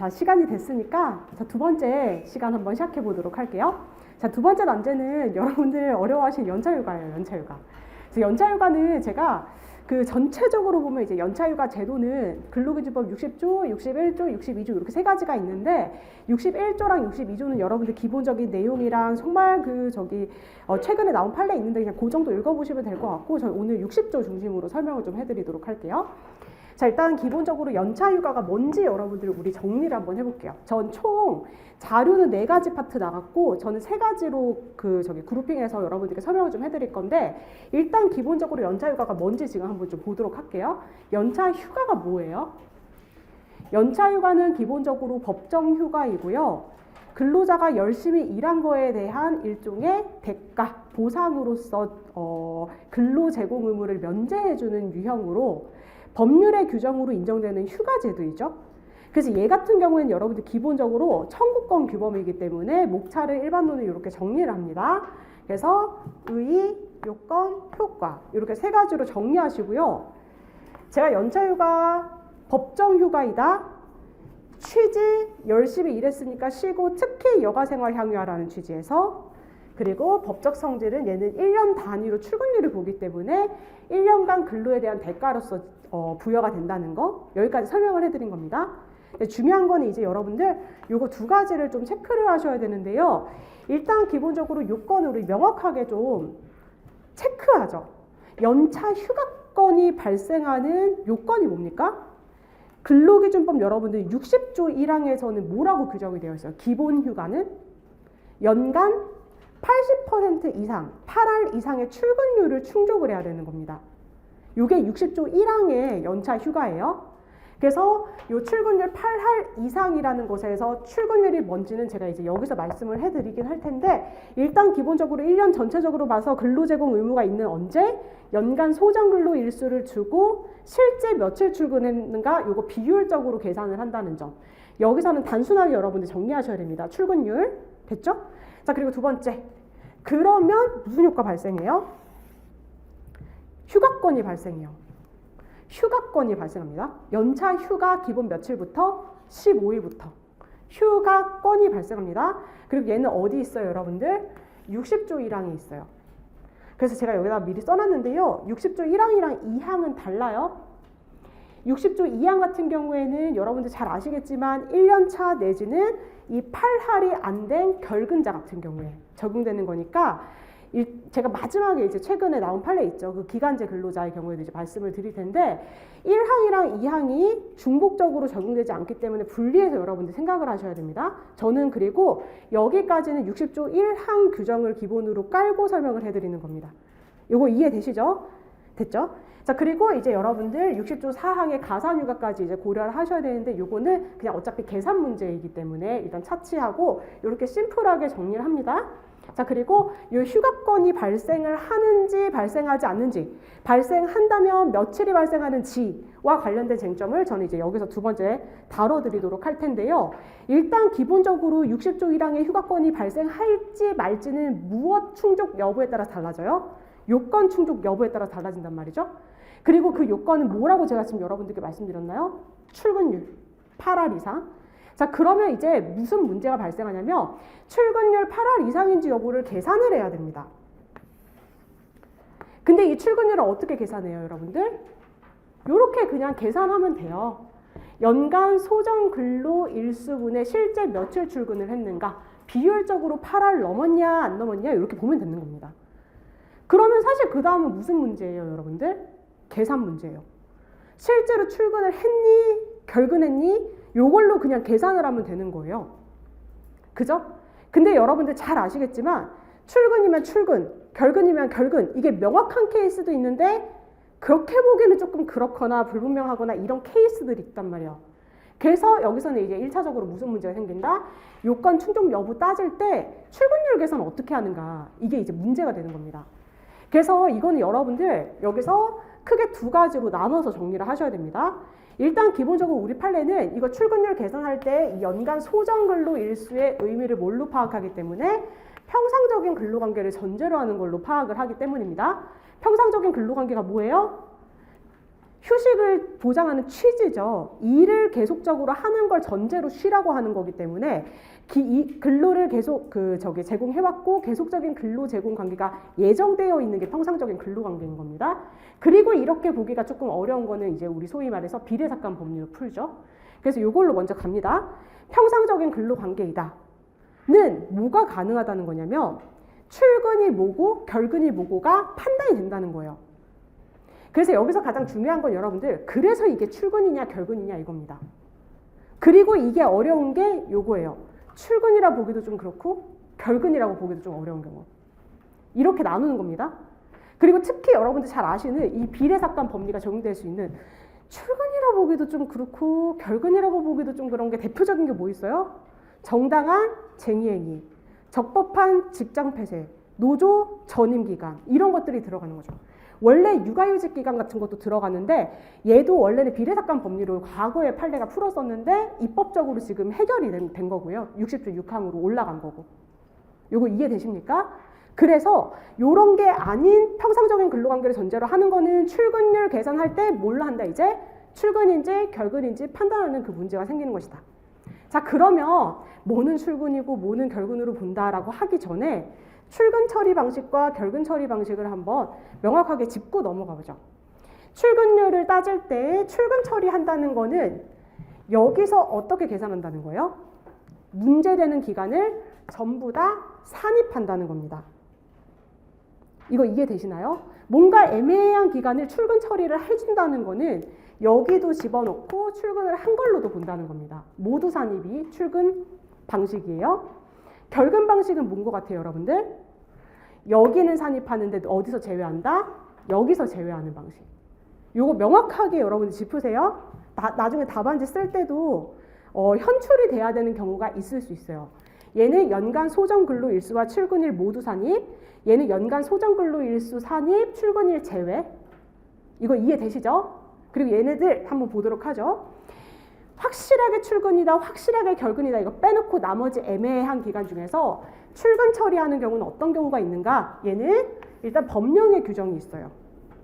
자, 시간이 됐으니까 자, 두 번째 시간 한번 시작해 보도록 할게요. 자, 두 번째 난제는 여러분들 어려워하시는 연차휴가예요. 연차휴가. 그래서 연차휴가는 제가 그 전체적으로 보면 이제 연차휴가 제도는 근로기준법 60조, 61조, 62조 이렇게 세 가지가 있는데 61조랑 62조는 여러분들 기본적인 내용이랑 정말 최근에 나온 판례 있는데 그냥 그 정도 읽어보시면 될 것 같고 저희 오늘 60조 중심으로 설명을 좀 해드리도록 할게요. 자, 일단 기본적으로 연차휴가가 뭔지 여러분들 우리 정리를 한번 해볼게요. 전 총 자료는 4가지 파트 나갔고 저는 3가지로 그룹핑해서 여러분들께 설명을 좀 해드릴 건데 일단 기본적으로 연차휴가가 뭔지 지금 한번 좀 보도록 할게요. 연차휴가가 뭐예요? 연차휴가는 기본적으로 법정휴가이고요. 근로자가 열심히 일한 거에 대한 일종의 대가, 보상으로서 근로 제공 의무를 면제해주는 유형으로 법률의 규정으로 인정되는 휴가제도이죠. 그래서 얘 같은 경우에는 여러분들 기본적으로 청구권 규범이기 때문에 목차를 일반론을 이렇게 정리를 합니다. 그래서 의, 요건, 효과 이렇게 3가지로 정리하시고요. 제가 연차휴가 법정휴가이다. 취지 열심히 일했으니까 쉬고 특히 여가생활 향유하라는 취지에서 그리고 법적 성질은 얘는 1년 단위로 출근율을 보기 때문에 1년간 근로에 대한 대가로서 부여가 된다는 거 여기까지 설명을 해드린 겁니다. 중요한 건 이제 여러분들 요거 2가지를 좀 체크를 하셔야 되는데요. 일단 기본적으로 요건으로 명확하게 좀 체크하죠. 연차 휴가건이 발생하는 요건이 뭡니까? 근로기준법 여러분들 60조 1항에서는 뭐라고 규정이 되어 있어요? 기본 휴가는 연간 80% 이상, 8할 이상의 출근율을 충족을 해야 되는 겁니다. 이게 60조 1항의 연차 휴가예요. 그래서 이 출근율 8할 이상이라는 것에서 출근율이 뭔지는 제가 이제 여기서 말씀을 해드리긴 할 텐데 일단 기본적으로 1년 전체적으로 봐서 근로제공 의무가 있는 언제 연간 소정근로 일수를 주고 실제 며칠 출근했는가 이거 비율적으로 계산을 한다는 점. 여기서는 단순하게 여러분들 정리하셔야 됩니다. 출근율 됐죠? 자, 그리고 2번째. 그러면 무슨 효과 발생해요? 휴가권이 발생해요. 휴가권이 발생합니다. 연차 휴가 기본 며칠부터? 15일부터. 휴가권이 발생합니다. 그리고 얘는 어디 있어요, 여러분들? 60조 1항에 있어요. 그래서 제가 여기다 미리 써놨는데요. 60조 1항이랑 2항은 달라요. 60조 2항 같은 경우에는 여러분들 잘 아시겠지만 1년차 내지는 이 8할이 안 된 결근자 같은 경우에 적용되는 거니까 제가 마지막에 이제 최근에 나온 판례 있죠. 그 기간제 근로자의 경우에도 이제 말씀을 드릴 텐데 1항이랑 2항이 중복적으로 적용되지 않기 때문에 분리해서 여러분들 생각을 하셔야 됩니다. 저는 그리고 여기까지는 60조 1항 규정을 기본으로 깔고 설명을 해드리는 겁니다. 요거 이해되시죠? 됐죠? 자, 그리고 이제 여러분들 60조 4항의 가산휴가까지 이제 고려를 하셔야 되는데 요거는 그냥 어차피 계산 문제이기 때문에 일단 차치하고 이렇게 심플하게 정리를 합니다. 자, 그리고 이 휴가권이 발생을 하는지 발생하지 않는지 발생한다면 며칠이 발생하는지와 관련된 쟁점을 저는 이제 여기서 2번째 다뤄드리도록 할 텐데요. 일단 기본적으로 60조 1항의 휴가권이 발생할지 말지는 무엇 충족 여부에 따라 달라져요. 요건 충족 여부에 따라 달라진단 말이죠. 그리고 그 요건은 뭐라고 제가 지금 여러분들께 말씀드렸나요? 출근율 8할 이상. 자, 그러면 이제 무슨 문제가 발생하냐면 출근율 8할 이상인지 여부를 계산을 해야 됩니다. 근데 이 출근율을 어떻게 계산해요, 여러분들? 요렇게 그냥 계산하면 돼요. 연간 소정 근로 일수분의 실제 며칠 출근을 했는가 비율적으로 8할 넘었냐 안 넘었냐 이렇게 보면 되는 겁니다. 그러면 사실 그 다음은 무슨 문제예요, 여러분들? 계산 문제예요. 실제로 출근을 했니? 결근했니? 요걸로 그냥 계산을 하면 되는 거예요. 그죠? 근데 여러분들 잘 아시겠지만 출근이면 출근, 결근이면 결근 이게 명확한 케이스도 있는데 그렇게 보기에는 조금 그렇거나 불분명하거나 이런 케이스들이 있단 말이에요. 그래서 여기서는 이제 1차적으로 무슨 문제가 생긴다? 요건 충족 여부 따질 때 출근율 계산 어떻게 하는가 이게 이제 문제가 되는 겁니다. 그래서 이거는 여러분들 여기서 크게 2가지로 나눠서 정리를 하셔야 됩니다. 일단 기본적으로 우리 판례는 이거 출근율 계산할 때 연간 소정근로 일수의 의미를 뭘로 파악하기 때문에 평상적인 근로관계를 전제로 하는 걸로 파악을 하기 때문입니다. 평상적인 근로관계가 뭐예요? 휴식을 보장하는 취지죠. 일을 계속적으로 하는 걸 전제로 쉬라고 하는 거기 때문에 이 근로를 계속 제공해왔고 계속적인 근로 제공 관계가 예정되어 있는 게 평상적인 근로 관계인 겁니다. 그리고 이렇게 보기가 조금 어려운 거는 이제 우리 소위 말해서 비례사건 법리로 풀죠. 그래서 이걸로 먼저 갑니다. 평상적인 근로 관계이다는 뭐가 가능하다는 거냐면 출근이 뭐고 결근이 뭐고가 판단이 된다는 거예요. 그래서 여기서 가장 중요한 건 여러분들 그래서 이게 출근이냐 결근이냐 이겁니다. 그리고 이게 어려운 게 요거예요. 출근이라 보기도 좀 그렇고 결근이라고 보기도 좀 어려운 경우. 이렇게 나누는 겁니다. 그리고 특히 여러분들 잘 아시는 이 비례사건 법리가 적용될 수 있는 출근이라 보기도 좀 그렇고 결근이라고 보기도 좀 그런 게 대표적인 게 뭐 있어요? 정당한 쟁의행위, 적법한 직장폐쇄, 노조 전임기간 이런 것들이 들어가는 거죠. 원래 육아휴직 기간 같은 것도 들어가는데 얘도 원래는 비례사건 법리로 과거에 판례가 풀었었는데 입법적으로 지금 해결이 된 거고요. 60조 6항으로 올라간 거고. 요거 이해되십니까? 그래서 요런 게 아닌 평상적인 근로관계를 전제로 하는 거는 출근율 계산할 때 뭘로 한다 이제? 출근인지 결근인지 판단하는 그 문제가 생기는 것이다. 자, 그러면 뭐는 출근이고 뭐는 결근으로 본다라고 하기 전에 출근 처리 방식과 결근 처리 방식을 한번 명확하게 짚고 넘어가 보죠. 출근율을 따질 때 출근 처리한다는 거는 여기서 어떻게 계산한다는 거예요? 문제되는 기간을 전부 다 산입한다는 겁니다. 이거 이해되시나요? 뭔가 애매한 기간을 출근 처리를 해준다는 거는 여기도 집어넣고 출근을 한 걸로도 본다는 겁니다. 모두 산입이 출근 방식이에요. 결근 방식은 뭔 것 같아요, 여러분들? 여기는 산입하는데 어디서 제외한다? 여기서 제외하는 방식. 요거 명확하게 여러분들 짚으세요. 나중에 답안지 쓸 때도 현출이 돼야 되는 경우가 있을 수 있어요. 얘는 연간 소정근로일수와 출근일 모두 산입, 얘는 연간 소정근로일수 산입, 출근일 제외. 이거 이해되시죠? 그리고 얘네들 한번 보도록 하죠. 확실하게 출근이다, 확실하게 결근이다 이거 빼놓고 나머지 애매한 기간 중에서 출근 처리하는 경우는 어떤 경우가 있는가? 얘는 일단 법령에 규정이 있어요.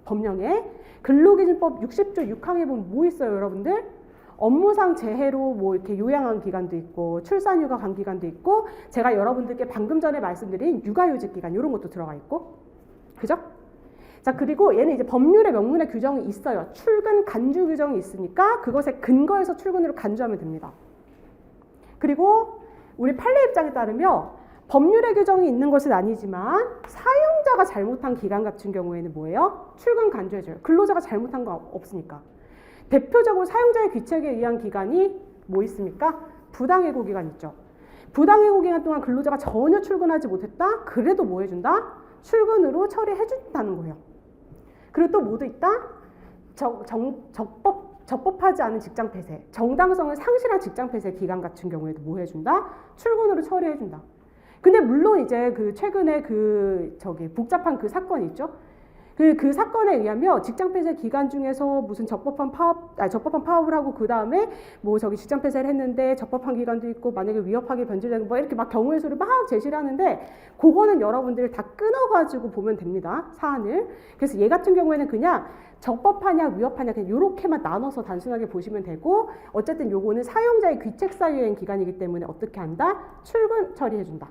법령에 근로기준법 60조 6항에 보면 뭐 있어요, 여러분들? 업무상 재해로 뭐 이렇게 요양한 기간도 있고 출산휴가 간 기간도 있고 제가 여러분들께 방금 전에 말씀드린 육아휴직 기간 이런 것도 들어가 있고 그죠? 자, 그리고 얘는 이제 법률의 명문의 규정이 있어요. 출근 간주 규정이 있으니까 그것에 근거해서 출근으로 간주하면 됩니다. 그리고 우리 판례 입장에 따르면 법률의 규정이 있는 것은 아니지만 사용자가 잘못한 기간 같은 경우에는 뭐예요? 출근 간주해줘요. 근로자가 잘못한 거 없으니까. 대표적으로 사용자의 귀책에 의한 기간이 뭐 있습니까? 부당해고 기간 있죠. 부당해고 기간 동안 근로자가 전혀 출근하지 못했다? 그래도 뭐 해준다? 출근으로 처리해준다는 거예요. 그리고 또 뭐도 있다? 적법하지 않은 직장 폐쇄, 정당성을 상실한 직장 폐쇄 기간 같은 경우에도 뭐 해준다? 출근으로 처리해준다. 근데 물론 이제 최근에 복잡한 그 사건이 있죠. 그 사건에 의하면 직장 폐쇄 기간 중에서 무슨 적법한 파업을 하고 그 다음에 직장 폐쇄를 했는데 적법한 기간도 있고 만약에 위협하게 변질되는 뭐 이렇게 막 경우의 수를 막 제시를 하는데 그거는 여러분들 다 끊어가지고 보면 됩니다. 사안을. 그래서 얘 같은 경우에는 그냥 적법하냐 위협하냐 그냥 이렇게만 나눠서 단순하게 보시면 되고 어쨌든 요거는 사용자의 귀책 사유행 기간이기 때문에 어떻게 한다? 출근 처리해준다.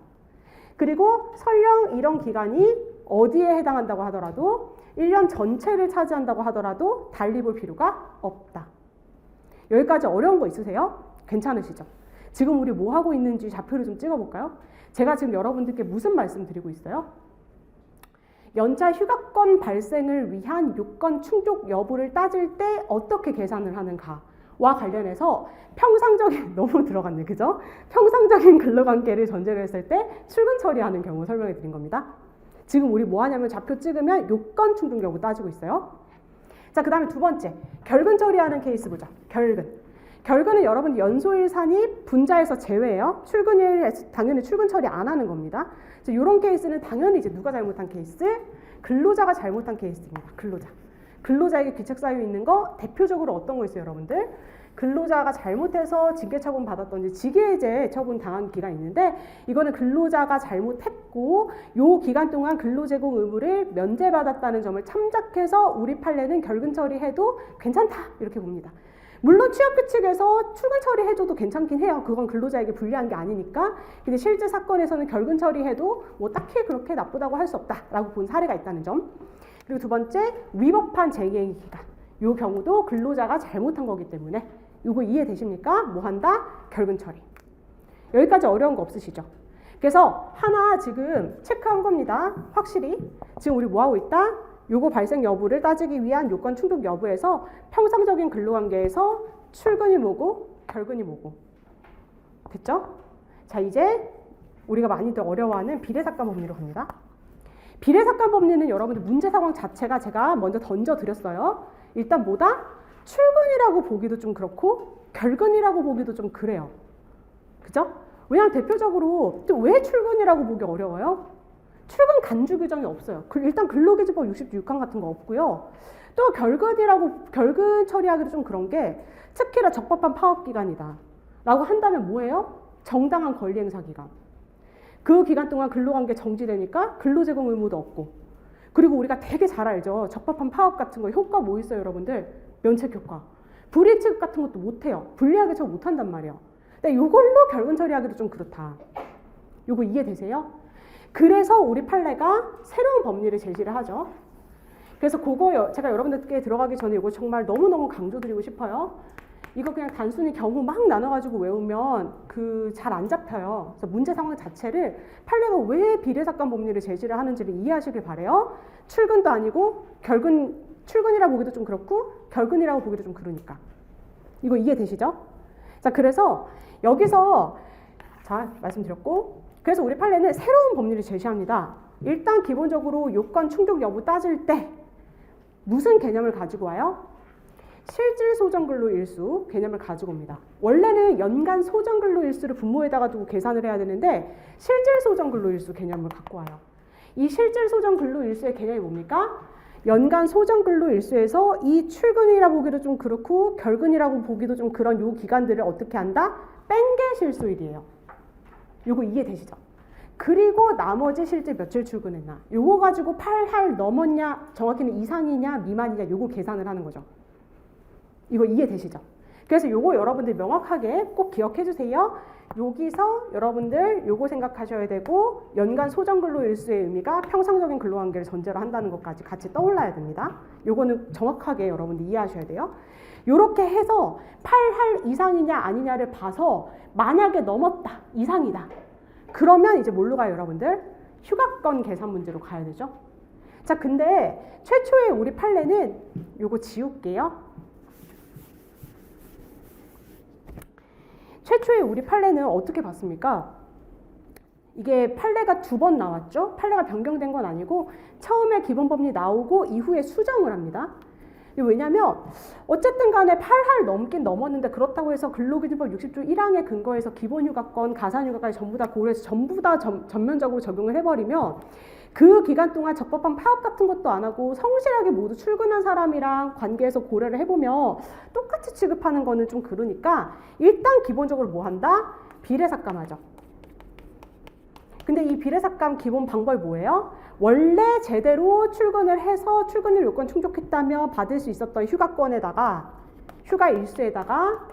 그리고 설령 이런 기간이 어디에 해당한다고 하더라도 1년 전체를 차지한다고 하더라도 달리 볼 필요가 없다. 여기까지 어려운 거 있으세요? 괜찮으시죠? 지금 우리 뭐 하고 있는지 좌표를 좀 찍어볼까요? 제가 지금 여러분들께 무슨 말씀 드리고 있어요? 연차 휴가권 발생을 위한 요건 충족 여부를 따질 때 어떻게 계산을 하는가와 관련해서 평상적인 너무 들어갔네, 그죠? 평상적인 근로관계를 전제로 했을 때 출근 처리하는 경우 설명해 드린 겁니다. 지금 우리 뭐 하냐면 좌표 찍으면 요건 충족 여부 따지고 있어요. 자, 그 다음에 두 번째, 결근 처리하는 케이스 보자. 결근은 여러분 연소일 산입 분자에서 제외예요. 출근일 당연히 출근 처리 안 하는 겁니다. 그래서 이런 케이스는 당연히 이제 누가 잘못한 케이스? 근로자가 잘못한 케이스입니다. 근로자에게 귀책 사유 있는 거 대표적으로 어떤 거 있어요, 여러분들? 근로자가 잘못해서 징계 처분 받았던지 직위해제 처분 당한 기간이 있는데 이거는 근로자가 잘못했고 요 기간 동안 근로제공 의무를 면제받았다는 점을 참작해서 우리 판례는 결근 처리해도 괜찮다 이렇게 봅니다. 물론 취업규칙에서 출근 처리해줘도 괜찮긴 해요. 그건 근로자에게 불리한 게 아니니까. 근데 실제 사건에서는 결근 처리해도 뭐 딱히 그렇게 나쁘다고 할 수 없다라고 본 사례가 있다는 점. 그리고 두 번째, 위법한 재개행 기간. 요 경우도 근로자가 잘못한 거기 때문에 요거 이해되십니까? 뭐 한다? 결근 처리. 여기까지 어려운 거 없으시죠? 그래서 하나 지금 체크한 겁니다. 확실히. 지금 우리 뭐 하고 있다? 요거 발생 여부를 따지기 위한 요건 충족 여부에서 평상적인 근로관계에서 출근이 뭐고 결근이 뭐고. 됐죠? 자, 이제 우리가 많이들 어려워하는 비례사건 법리로 갑니다. 비례사건 법리는 여러분들 문제 상황 자체가 제가 먼저 던져드렸어요. 일단 뭐다? 출근이라고 보기도 좀 그렇고 결근이라고 보기도 좀 그래요. 그죠? 왜냐하면 대표적으로 또 왜 출근이라고 보기 어려워요? 출근 간주 규정이 없어요. 일단 근로기준법 66항 같은 거 없고요. 또 결근 처리하기도 좀 그런 게 특히나 적법한 파업기간이다 라고 한다면 뭐예요? 정당한 권리행사 기간. 그 기간 동안 근로관계 정지되니까 근로제공 의무도 없고. 그리고 우리가 되게 잘 알죠. 적법한 파업 같은 거 효과 뭐 있어요, 여러분들? 면책 효과. 불이익 취급 같은 것도 못해요. 불리하게 처우 못한단 말이에요. 근데 이걸로 결근 처리하기도 좀 그렇다. 요거 이해되세요? 그래서 우리 판례가 새로운 법리를 제시를 하죠. 그래서 그거 제가 여러분들께 들어가기 전에 이거 정말 너무너무 강조드리고 싶어요. 이거 그냥 단순히 경우 막 나눠가지고 외우면 잘 안 잡혀요. 그래서 문제 상황 자체를 판례가 왜 비례사건 법리를 제시를 하는지를 이해하시길 바래요. 출근도 아니고 출근이라 보기도 좀 그렇고 결근이라고 보기도 좀 그러니까. 이거 이해되시죠? 자, 그래서 여기서 말씀드렸고 그래서 우리 판례는 새로운 법리를 제시합니다. 일단 기본적으로 요건 충족 여부 따질 때 무슨 개념을 가지고 와요? 실질 소정근로 일수 개념을 가지고 옵니다. 원래는 연간 소정근로 일수를 분모에다가 두고 계산을 해야 되는데 실질 소정근로 일수 개념을 갖고 와요. 이 실질 소정근로 일수의 개념이 뭡니까? 연간 소정근로 일수에서 이 출근이라 보기도 좀 그렇고 결근이라고 보기도 좀 그런 요 기간들을 어떻게 한다? 뺀 게 실수일이에요. 요거 이해되시죠? 그리고 나머지 실제 며칠 출근했나? 요거 가지고 8할 넘었냐? 정확히는 이상이냐 미만이냐? 요거 계산을 하는 거죠. 이거 이해되시죠? 그래서 요거 여러분들 명확하게 꼭 기억해 주세요. 여기서 여러분들 요거 생각하셔야 되고 연간 소정근로 일수의 의미가 평상적인 근로관계를 전제로 한다는 것까지 같이 떠올라야 됩니다. 요거는 정확하게 여러분들 이해하셔야 돼요. 요렇게 해서 8할 이상이냐 아니냐를 봐서 만약에 넘었다, 이상이다. 그러면 이제 뭘로 가요, 여러분들? 휴가권 계산 문제로 가야 되죠. 자, 근데 최초의 우리 판례는 요거 지울게요. 최초의 우리 판례는 어떻게 봤습니까? 이게 판례가 2번 나왔죠. 판례가 변경된 건 아니고 처음에 기본법리 나오고 이후에 수정을 합니다. 왜냐면 어쨌든 간에 8할 넘긴 넘었는데 그렇다고 해서 근로기준법 60조 1항에 근거해서 기본휴가권, 가산휴가까지 전부 다 고려해서 전부 다 전면적으로 적용을 해버리면 그 기간 동안 적법한 파업 같은 것도 안 하고 성실하게 모두 출근한 사람이랑 관계해서 고려를 해보면 똑같이 취급하는 거는 좀 그러니까 일단 기본적으로 뭐 한다? 비례삭감하죠. 근데 이 비례삭감 기본 방법이 뭐예요? 원래 제대로 출근을 해서 출근일 요건 충족했다면 받을 수 있었던 휴가권에다가 휴가 일수에다가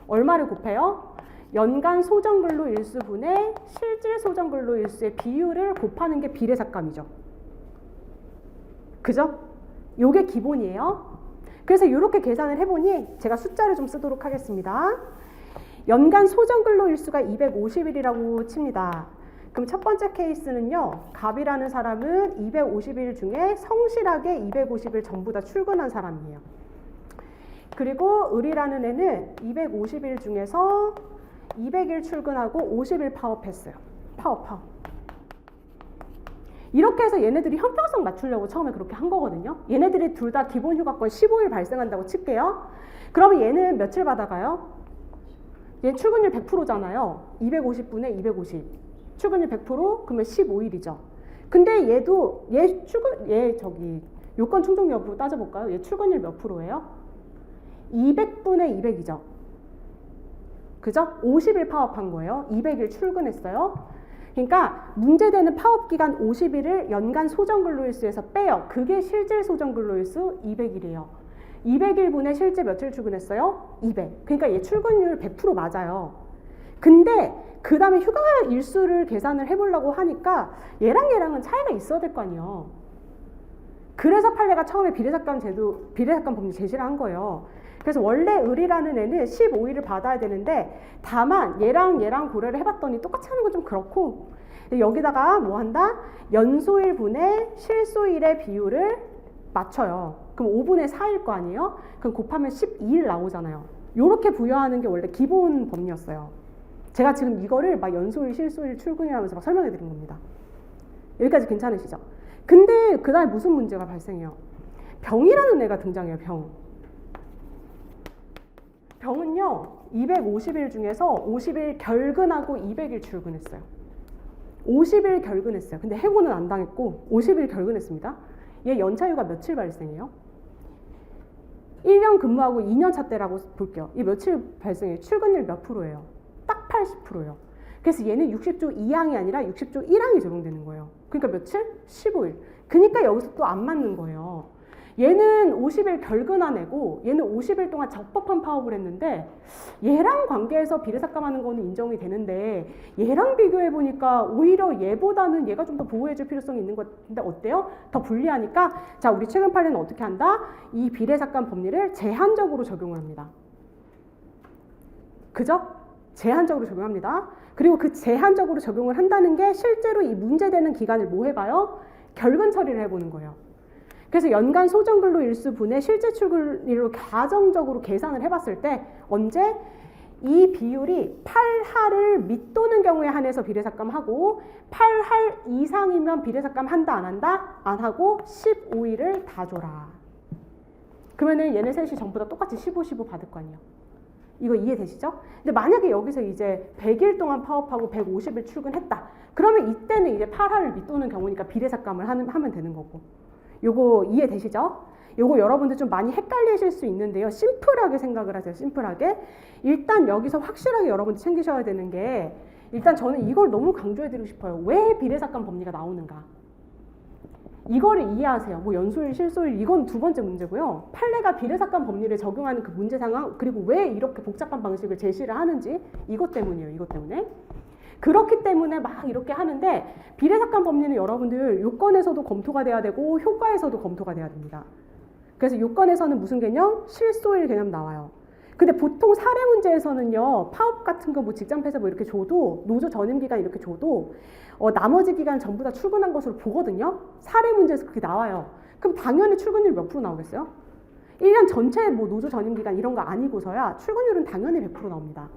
얼마를 곱해요? 연간 소정근로 일수분의 실질 소정근로 일수의 비율을 곱하는 게 비례삭감이죠. 그죠? 요게 기본이에요. 그래서 이렇게 계산을 해보니 제가 숫자를 좀 쓰도록 하겠습니다. 연간 소정근로 일수가 250일이라고 칩니다. 그럼 첫 번째 케이스는요. 갑이라는 사람은 250일 중에 성실하게 250일 전부 다 출근한 사람이에요. 그리고 을이라는 애는 250일 중에서 200일 출근하고 50일 파업했어요. 파업. 이렇게 해서 얘네들이 형평성 맞추려고 처음에 그렇게 한 거거든요. 얘네들이 둘 다 기본휴가권 15일 발생한다고 칠게요. 그러면 얘는 며칠 받아가요? 얘 출근율 100%잖아요. 250분에 250. 출근율 100% 그러면 15일이죠. 근데 얘 요건 충족 여부 따져볼까요? 얘 출근율 몇 프로예요? 200분의 200이죠. 그죠? 50일 파업한 거예요. 200일 출근했어요. 그러니까 문제되는 파업기간 50일을 연간 소정근로일수에서 빼요. 그게 실질 소정근로일수 200일이에요. 200일분에 실제 며칠 출근했어요? 200. 그러니까 얘 출근율 100% 맞아요. 근데 그 다음에 휴가 일수를 계산을 해보려고 하니까 얘랑은 차이가 있어야 될 거 아니에요. 그래서 판례가 처음에 비례삭감 법리 제시를 한 거예요. 그래서 원래 을이라는 애는 15일을 받아야 되는데 다만 얘랑 고려를 해봤더니 똑같이 하는 건 좀 그렇고 여기다가 뭐 한다? 연소일분의 실소일의 비율을 맞춰요. 그럼 5분의 4일 거 아니에요? 그럼 곱하면 12일 나오잖아요. 요렇게 부여하는 게 원래 기본 법리였어요. 제가 지금 이거를 막 연소일, 실소일, 출근이라면서 막 설명해 드린 겁니다. 여기까지 괜찮으시죠? 근데 그 다음에 무슨 문제가 발생해요? 병이라는 애가 등장해요. 병은요 250일 중에서 50일 결근하고 200일 출근했어요. 50일 결근했어요. 근데 해고는 안 당했고 50일 결근했습니다. 얘 연차휴가 며칠 발생해요? 1년 근무하고 2년차 때라고 볼게요. 이 며칠 발생해요? 출근율 몇 프로예요? 딱 80%예요. 그래서 얘는 60조 2항이 아니라 60조 1항이 적용되는 거예요. 그러니까 며칠? 15일. 그러니까 여기서 또 안 맞는 거예요. 얘는 50일 결근한 애고 얘는 50일 동안 적법한 파업을 했는데 얘랑 관계해서 비례삭감하는 거는 인정이 되는데 얘랑 비교해보니까 오히려 얘보다는 얘가 좀 더 보호해줄 필요성이 있는 것 같은데 어때요? 더 불리하니까 자 우리 최근 판례는 어떻게 한다? 이 비례삭감 법리를 제한적으로 적용을 합니다. 그죠? 제한적으로 적용합니다. 그리고 그 제한적으로 적용을 한다는 게 실제로 이 문제되는 기간을 뭐 해봐요? 결근 처리를 해보는 거예요. 그래서 연간 소정근로 일수분의 실제 출근일로 가정적으로 계산을 해봤을 때 언제? 이 비율이 8할을 밑도는 경우에 한해서 비례삭감하고 8할 이상이면 비례삭감 한다 안 한다? 안 하고 15일을 다 줘라. 그러면은 얘네 셋이 전부 다 똑같이 15, 15 받을 거 아니에요. 이거 이해되시죠? 근데 만약에 여기서 이제 100일 동안 파업하고 150일 출근했다. 그러면 이때는 이제 8할을 밑도는 경우니까 비례삭감을 하면 되는 거고. 요거 이해되시죠? 요거 여러분들 좀 많이 헷갈리실 수 있는데요. 심플하게 생각을 하세요. 심플하게. 일단 여기서 확실하게 여러분들 챙기셔야 되는 게 일단 저는 이걸 너무 강조해드리고 싶어요. 왜 비례삭감 법리가 나오는가? 이거를 이해하세요. 뭐 연소일, 실소일 이건 두 번째 문제고요. 판례가 비례삭감 법리를 적용하는 그 문제 상황 그리고 왜 이렇게 복잡한 방식을 제시를 하는지 이것 때문이에요. 이것 때문에. 그렇기 때문에 막 이렇게 하는데 비례삭감 법리는 여러분들 요건에서도 검토가 돼야 되고 효과에서도 검토가 돼야 됩니다. 그래서 요건에서는 무슨 개념? 실소일 개념 나와요. 근데 보통 사례 문제에서는요. 파업 같은 거 뭐 직장 폐쇄 뭐 이렇게 줘도 노조 전임 기간 이렇게 줘도 나머지 기간 전부 다 출근한 것으로 보거든요. 사례 문제에서 그렇게 나와요. 그럼 당연히 출근율 몇 프로 나오겠어요? 1년 전체 뭐 노조 전임 기간 이런 거 아니고서야 출근율은 당연히 100% 나옵니다.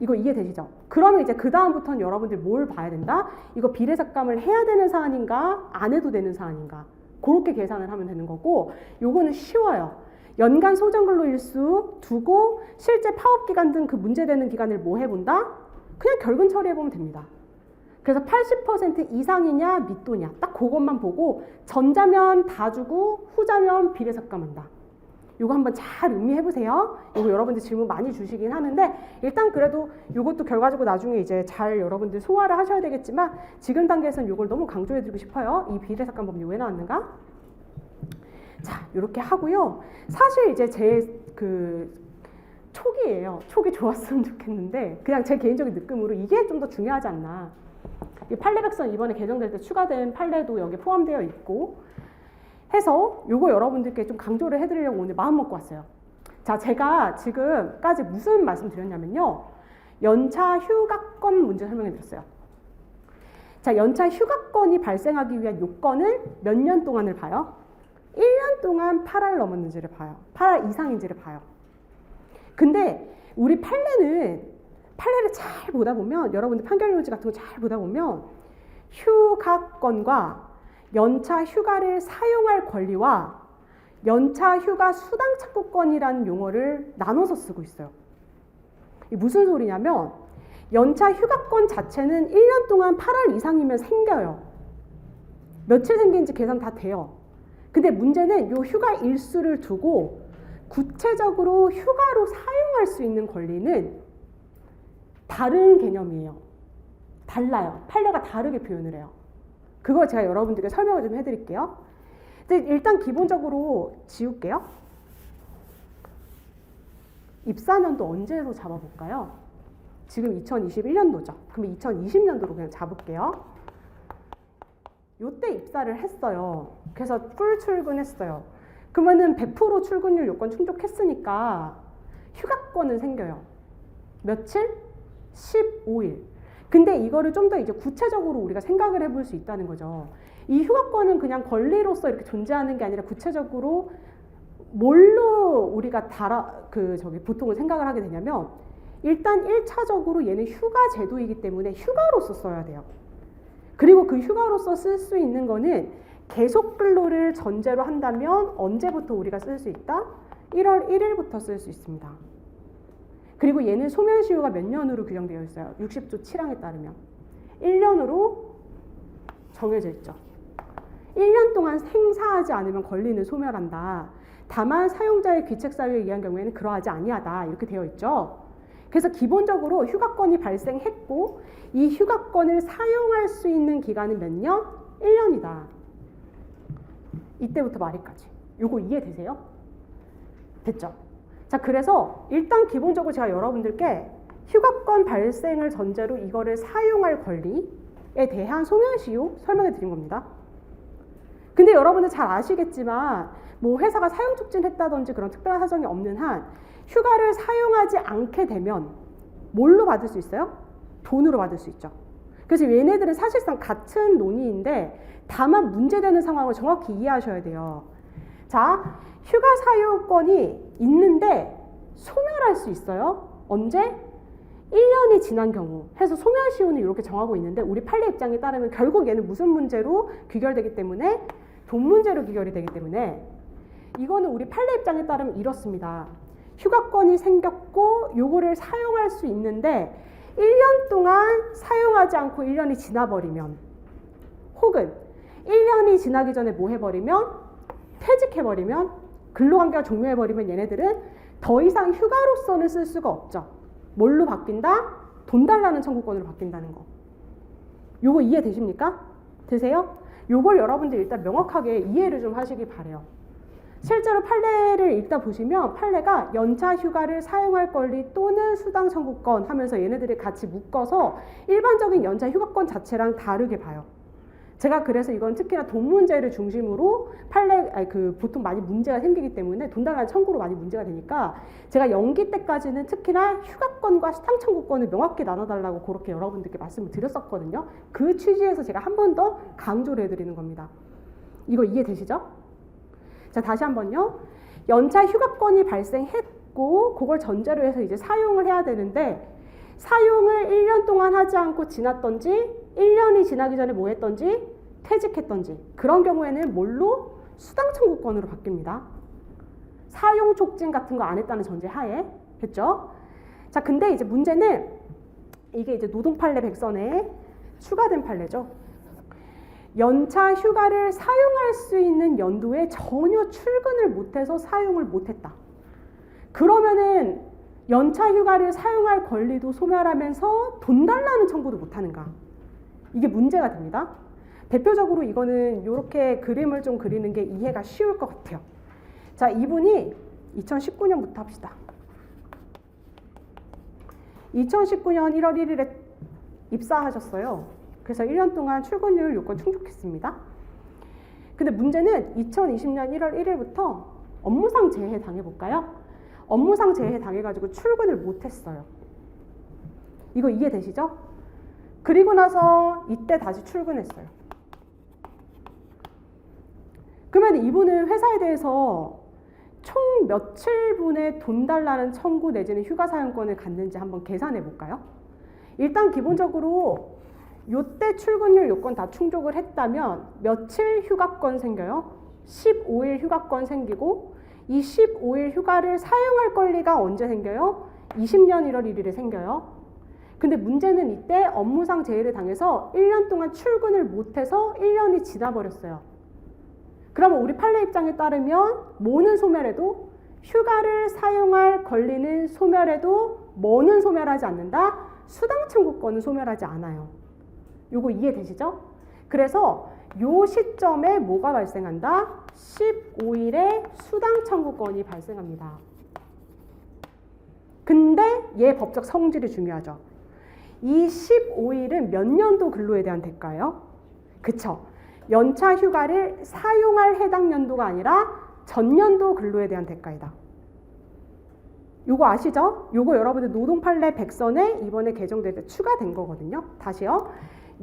이거 이해되시죠? 그러면 이제 그 다음부터는 여러분들 뭘 봐야 된다? 이거 비례삭감을 해야 되는 사안인가? 안 해도 되는 사안인가? 그렇게 계산을 하면 되는 거고 요거는 쉬워요. 연간 소정근로 일수 두고 실제 파업기간 등 그 문제되는 기간을 뭐 해본다? 그냥 결근 처리해보면 됩니다. 그래서 80% 이상이냐 밑도냐 딱 그것만 보고 전자면 다 주고 후자면 비례삭감한다. 요거 한번 잘 음미해보세요. 이거 여러분들 질문 많이 주시긴 하는데 일단 그래도 요것도 결과적으로 나중에 이제 잘 여러분들 소화를 하셔야 되겠지만 지금 단계에서는 요걸 너무 강조해드리고 싶어요. 이 비례삭감 법리 왜 나왔는가? 자, 요렇게 하고요. 사실 이제 제 초기예요. 초기 좋았으면 좋겠는데 그냥 제 개인적인 느낌으로 이게 좀 더 중요하지 않나. 이 판례백선 이번에 개정될 때 추가된 판례도 여기 포함되어 있고 해서 요거 여러분들께 좀 강조를 해드리려고 오늘 마음 먹고 왔어요. 자, 제가 지금까지 무슨 말씀 드렸냐면요. 연차 휴가권 문제 설명해 드렸어요. 자, 연차 휴가권이 발생하기 위한 요건은 몇 년 동안을 봐요? 1년 동안 8할 넘었는지를 봐요. 8할 이상인지를 봐요. 근데 우리 판례를 잘 보다 보면 여러분들 판결 요지 같은 거 잘 보다 보면 휴가권과 연차 휴가를 사용할 권리와 연차 휴가 수당 착구권이라는 용어를 나눠서 쓰고 있어요. 이게 무슨 소리냐면 연차 휴가권 자체는 1년 동안 8할 이상이면 생겨요. 며칠 생긴지 계산 다 돼요. 근데 문제는 이 휴가 일수를 두고 구체적으로 휴가로 사용할 수 있는 권리는 다른 개념이에요. 달라요. 판례가 다르게 표현을 해요. 그거 제가 여러분들께 설명을 좀 해드릴게요. 일단 기본적으로 지울게요. 입사년도 언제로 잡아볼까요? 지금 2021년도죠. 그럼 2020년도로 그냥 잡을게요. 요때 입사를 했어요. 그래서 풀 출근했어요. 그러면은 100% 출근율 요건 충족했으니까 휴가권은 생겨요. 며칠? 15일. 근데 이거를 좀 더 이제 구체적으로 우리가 생각을 해볼 수 있다는 거죠. 이 휴가권은 그냥 권리로서 이렇게 존재하는 게 아니라 구체적으로 뭘로 우리가 보통은 생각을 하게 되냐면 일단 1차적으로 얘는 휴가 제도이기 때문에 휴가로서 써야 돼요. 그리고 그 휴가로서 쓸 수 있는 거는 계속 근로를 전제로 한다면 언제부터 우리가 쓸 수 있다? 1월 1일부터 쓸 수 있습니다. 그리고 얘는 소멸시효가 몇 년으로 규정되어 있어요? 60조 7항에 따르면 1년으로 정해져 있죠. 1년 동안 행사하지 않으면 권리는 소멸한다. 다만 사용자의 귀책사유에 의한 경우에는 그러하지 아니하다. 이렇게 되어 있죠. 그래서 기본적으로 휴가권이 발생했고 이 휴가권을 사용할 수 있는 기간은 몇 년? 1년이다. 이때부터 말이까지. 요거 이해되세요? 됐죠? 자, 그래서 일단 기본적으로 제가 여러분들께 휴가권 발생을 전제로 이거를 사용할 권리에 대한 소멸시효 설명해 드린 겁니다. 근데 여러분들 잘 아시겠지만 뭐 회사가 사용 촉진했다든지 그런 특별한 사정이 없는 한 휴가를 사용하지 않게 되면 뭘로 받을 수 있어요? 돈으로 받을 수 있죠. 그래서 얘네들은 사실상 같은 논의인데 다만 문제되는 상황을 정확히 이해하셔야 돼요. 자, 휴가 사용권이 있는데 소멸할 수 있어요. 언제? 1년이 지난 경우 해서 소멸시효는 이렇게 정하고 있는데 우리 판례 입장에 따르면 결국 얘는 무슨 문제로 귀결되기 때문에 돈 문제로 귀결이 되기 때문에 이거는 우리 판례 입장에 따르면 이렇습니다. 휴가권이 생겼고 요거를 사용할 수 있는데 1년 동안 사용하지 않고 1년이 지나버리면 혹은 1년이 지나기 전에 뭐 해버리면 퇴직해버리면 근로관계가 종료해버리면 얘네들은 더 이상 휴가로서는 쓸 수가 없죠. 뭘로 바뀐다? 돈 달라는 청구권으로 바뀐다는 거. 요거 이해되십니까? 되세요? 요걸 여러분들 일단 명확하게 이해를 좀 하시기 바래요. 실제로 판례를 읽다 보시면 판례가 연차 휴가를 사용할 권리 또는 수당 청구권 하면서 얘네들을 같이 묶어서 일반적인 연차 휴가권 자체랑 다르게 봐요. 제가 그래서 이건 특히나 돈 문제를 중심으로 보통 많이 문제가 생기기 때문에 돈 달라는 청구로 많이 문제가 되니까 제가 연기 때까지는 특히나 휴가권과 수당 청구권을 명확히 나눠달라고 그렇게 여러분들께 말씀을 드렸었거든요. 그 취지에서 제가 한 번 더 강조를 해드리는 겁니다. 이거 이해되시죠? 자, 다시 한번요. 연차 휴가권이 발생했고 그걸 전제로 해서 이제 사용을 해야 되는데 사용을 1년 동안 하지 않고 지났던지 1년이 지나기 전에 뭐 했던지 퇴직했던지 그런 경우에는 뭘로? 수당 청구권으로 바뀝니다. 사용 촉진 같은 거 안 했다는 전제 하에 했죠. 자, 근데 이제 문제는 이게 이제 노동판례 100선에 추가된 판례죠. 연차 휴가를 사용할 수 있는 연도에 전혀 출근을 못해서 사용을 못했다. 그러면은 연차 휴가를 사용할 권리도 소멸하면서 돈 달라는 청구도 못하는가? 이게 문제가 됩니다. 대표적으로 이거는 이렇게 그림을 좀 그리는 게 이해가 쉬울 것 같아요. 자, 이분이 2019년부터 합시다. 2019년 1월 1일에 입사하셨어요. 그래서 1년 동안 출근율 요건 충족했습니다. 근데 문제는 2020년 1월 1일부터 업무상 재해 당해볼까요? 업무상 재해 당해가지고 출근을 못했어요. 이거 이해되시죠? 그리고 나서 이때 다시 출근했어요. 그러면 이분은 회사에 대해서 총 며칠분의 돈 달라는 청구 내지는 휴가 사용권을 갖는지 한번 계산해 볼까요? 일단 기본적으로 요때 출근율 요건 다 충족을 했다면 며칠 휴가권 생겨요? 15일 휴가권 생기고 이 15일 휴가를 사용할 권리가 언제 생겨요? 20년 1월 1일에 생겨요. 근데 문제는 이때 업무상 재해를 당해서 1년 동안 출근을 못해서 1년이 지나버렸어요. 그러면 우리 판례 입장에 따르면 뭐는 소멸해도 휴가를 사용할 권리는 소멸해도 뭐는 소멸하지 않는다? 수당 청구권은 소멸하지 않아요. 요거 이해되시죠? 그래서 요 시점에 뭐가 발생한다? 15일에 수당 청구권이 발생합니다. 근데 얘 법적 성질이 중요하죠. 이 15일은 몇 년도 근로에 대한 대가예요? 그쵸? 연차 휴가를 사용할 해당 연도가 아니라 전년도 근로에 대한 대가이다. 요거 아시죠? 요거 여러분들 노동판례 100선에 이번에 개정될 때 추가된 거거든요. 다시요.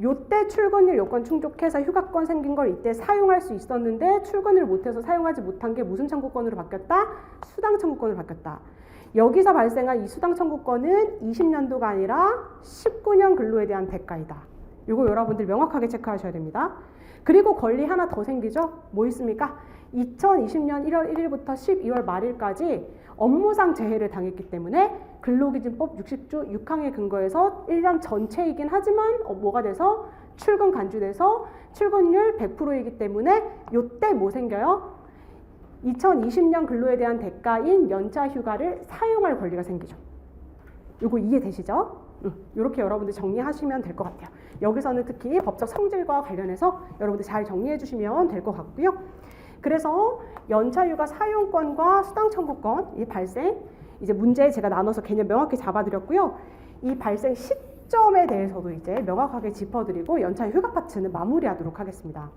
요때 출근일 요건 충족해서 휴가권 생긴 걸 이때 사용할 수 있었는데 출근을 못해서 사용하지 못한 게 무슨 청구권으로 바뀌었다? 수당 청구권으로 바뀌었다. 여기서 발생한 이 수당 청구권은 20년도가 아니라 19년 근로에 대한 대가이다. 요거 여러분들 명확하게 체크하셔야 됩니다. 그리고 권리 하나 더 생기죠? 뭐 있습니까? 2020년 1월 1일부터 12월 말일까지 업무상 재해를 당했기 때문에 근로기준법 60조 6항에 근거해서 1년 전체이긴 하지만 뭐가 돼서 출근 간주돼서 출근율 100%이기 때문에 요때 뭐 생겨요? 2020년 근로에 대한 대가인 연차 휴가를 사용할 권리가 생기죠. 요거 이해되시죠? 이렇게 여러분들 정리하시면 될 것 같아요. 여기서는 특히 법적 성질과 관련해서 여러분들 잘 정리해 주시면 될 것 같고요. 그래서 연차휴가 사용권과 수당 청구권 이 발생 이제 문제 제가 나눠서 개념 명확히 잡아드렸고요. 이 발생 시점에 대해서도 이제 명확하게 짚어드리고 연차휴가 파트는 마무리하도록 하겠습니다.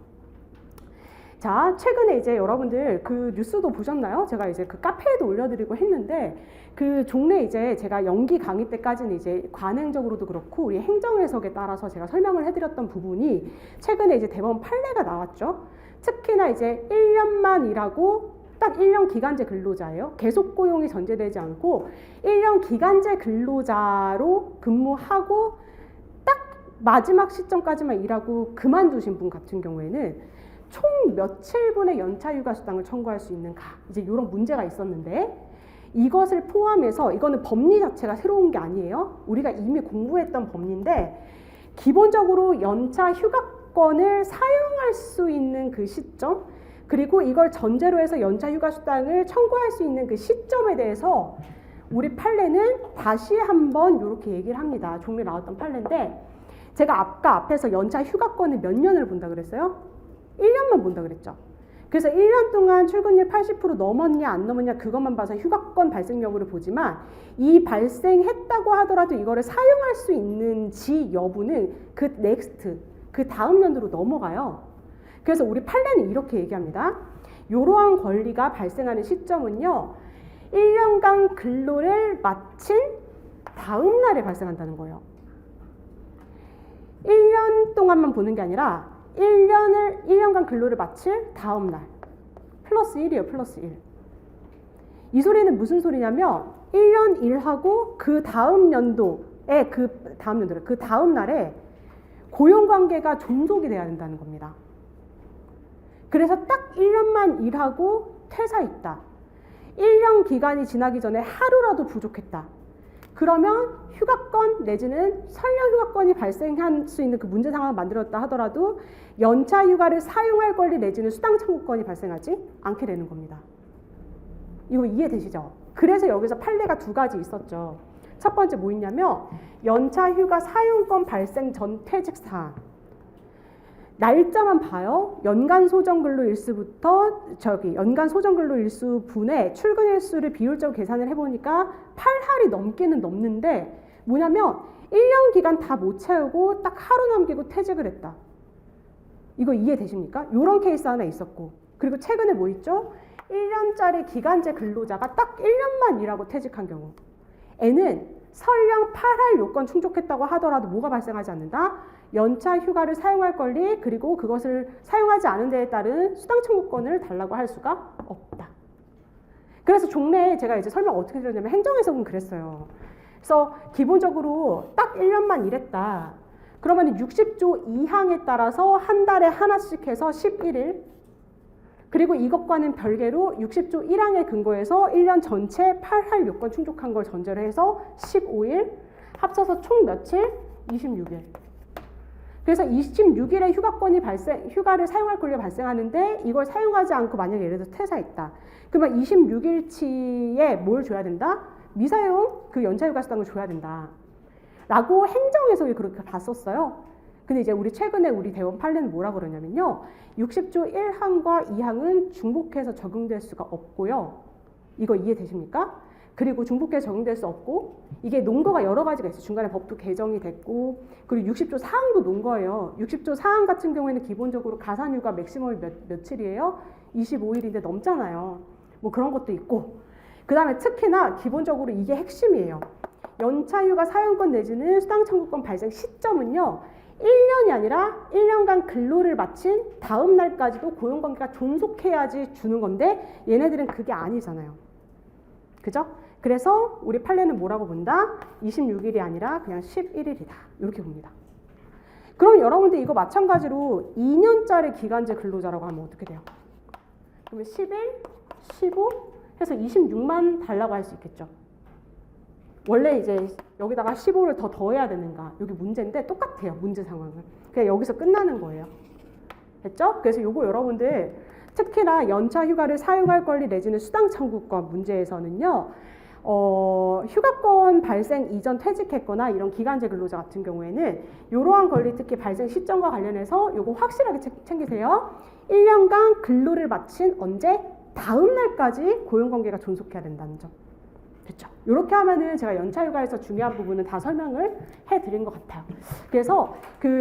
자, 최근에 이제 여러분들 그 뉴스도 보셨나요? 제가 이제 그 카페에도 올려드리고 했는데 그 종래 이제 제가 연기 강의 때까지는 이제 관행적으로도 그렇고 우리 행정해석에 따라서 제가 설명을 해드렸던 부분이 최근에 이제 대법원 판례가 나왔죠. 특히나 이제 1년만 일하고 딱 1년 기간제 근로자예요. 계속 고용이 전제되지 않고 1년 기간제 근로자로 근무하고 딱 마지막 시점까지만 일하고 그만두신 분 같은 경우에는 총 며칠분의 연차휴가 수당을 청구할 수 있는가 이제 이런 문제가 있었는데 이것을 포함해서 이거는 법리 자체가 새로운 게 아니에요. 우리가 이미 공부했던 법리인데 기본적으로 연차휴가권을 사용할 수 있는 그 시점 그리고 이걸 전제로 해서 연차휴가 수당을 청구할 수 있는 그 시점에 대해서 우리 판례는 다시 한번 이렇게 얘기를 합니다. 종래 나왔던 판례인데 제가 아까 앞에서 연차휴가권을 몇 년을 본다 그랬어요? 1년만 본다 그랬죠. 그래서 1년 동안 출근율 80% 넘었냐 안 넘었냐 그것만 봐서 휴가권 발생 여부를 보지만 이 발생했다고 하더라도 이거를 사용할 수 있는지 여부는 그 넥스트, 그 다음 연도로 넘어가요. 그래서 우리 판례는 이렇게 얘기합니다. 이러한 권리가 발생하는 시점은요. 1년간 근로를 마친 다음 날에 발생한다는 거예요. 1년 동안만 보는 게 아니라 1년간 근로를 마칠 다음 날 플러스 1이에요. 플러스 1. 이 소리는 무슨 소리냐면 1년 일하고 그 다음 연도에 그 다음 날에 고용관계가 종속이 돼야 된다는 겁니다. 그래서 딱 1년만 일하고 퇴사했다. 1년 기간이 지나기 전에 하루라도 부족했다. 그러면 휴가권 내지는 설령 휴가권이 발생할 수 있는 그 문제 상황을 만들었다 하더라도 연차 휴가를 사용할 권리 내지는 수당 청구권이 발생하지 않게 되는 겁니다. 이거 이해되시죠? 그래서 여기서 판례가 두 가지 있었죠. 첫 번째 뭐 있냐면 연차 휴가 사용권 발생 전 퇴직 사안. 날짜만 봐요. 연간 소정근로 일수부터 연간 소정근로 일수 분의 출근 일수를 비율적으로 계산을 해보니까 8할이 넘기는 넘는데 뭐냐면 1년 기간 다 못 채우고 딱 하루 넘기고 퇴직을 했다. 이거 이해되십니까? 이런 케이스 하나 있었고 그리고 최근에 뭐 있죠? 1년짜리 기간제 근로자가 딱 1년만 일하고 퇴직한 경우 애는 설령 8할 요건 충족했다고 하더라도 뭐가 발생하지 않는다? 연차 휴가를 사용할 권리 그리고 그것을 사용하지 않은 데에 따른 수당 청구권을 달라고 할 수가 없다. 그래서 종래에 제가 이제 설명 어떻게 드렸냐면 행정해석은 그랬어요. 그래서 기본적으로 딱 1년만 일했다. 그러면 60조 2항에 따라서 한 달에 하나씩 해서 11일 그리고 이것과는 별개로 60조 1항에 근거해서 1년 전체 8할 요건 충족한 걸 전제로 해서 15일 합쳐서 총 며칠? 26일. 그래서 26일에 휴가를 사용할 권리가 발생하는데 이걸 사용하지 않고 만약에 예를 들어서 퇴사했다. 그러면 26일치에 뭘 줘야 된다? 미사용 그 연차휴가 수당을 줘야 된다. 라고 행정에서 그렇게 봤었어요. 근데 이제 우리 최근에 우리 대원 판례는 뭐라 그러냐면요. 60조 1항과 2항은 중복해서 적용될 수가 없고요. 이거 이해되십니까? 그리고 중복해서 적용될 수 없고 이게 논거가 여러 가지가 있어요. 중간에 법도 개정이 됐고 그리고 60조 4항도 논거예요. 60조 4항 같은 경우에는 기본적으로 가산휴가 맥시멈이 며칠이에요? 25일인데 넘잖아요. 뭐 그런 것도 있고 그 다음에 특히나 기본적으로 이게 핵심이에요. 연차휴가 사용권 내지는 수당 청구권 발생 시점은요. 1년이 아니라 1년간 근로를 마친 다음 날까지도 고용관계가 존속해야지 주는 건데 얘네들은 그게 아니잖아요. 그죠? 그래서 우리 판례는 뭐라고 본다? 26일이 아니라 그냥 11일이다. 이렇게 봅니다. 그럼 여러분들 이거 마찬가지로 2년짜리 기간제 근로자라고 하면 어떻게 돼요? 그러면 11, 15 해서 26만 달라고 할 수 있겠죠. 원래 이제 여기다가 15를 더 더해야 되는가? 여기 문제인데 똑같아요. 문제 상황은. 그냥 여기서 끝나는 거예요. 됐죠? 그래서 요거 여러분들 특히나 연차 휴가를 사용할 권리 내지는 수당 청구권 문제에서는요. 휴가권 발생 이전 퇴직했거나 이런 기간제 근로자 같은 경우에는 이러한 권리 특히 발생 시점과 관련해서 요거 확실하게 챙기세요. 1년간 근로를 마친 언제? 다음 날까지 고용관계가 존속해야 된다는 점. 됐죠? 이렇게 하면은 제가 연차휴가에서 중요한 부분은 다 설명을 해드린 것 같아요. 그래서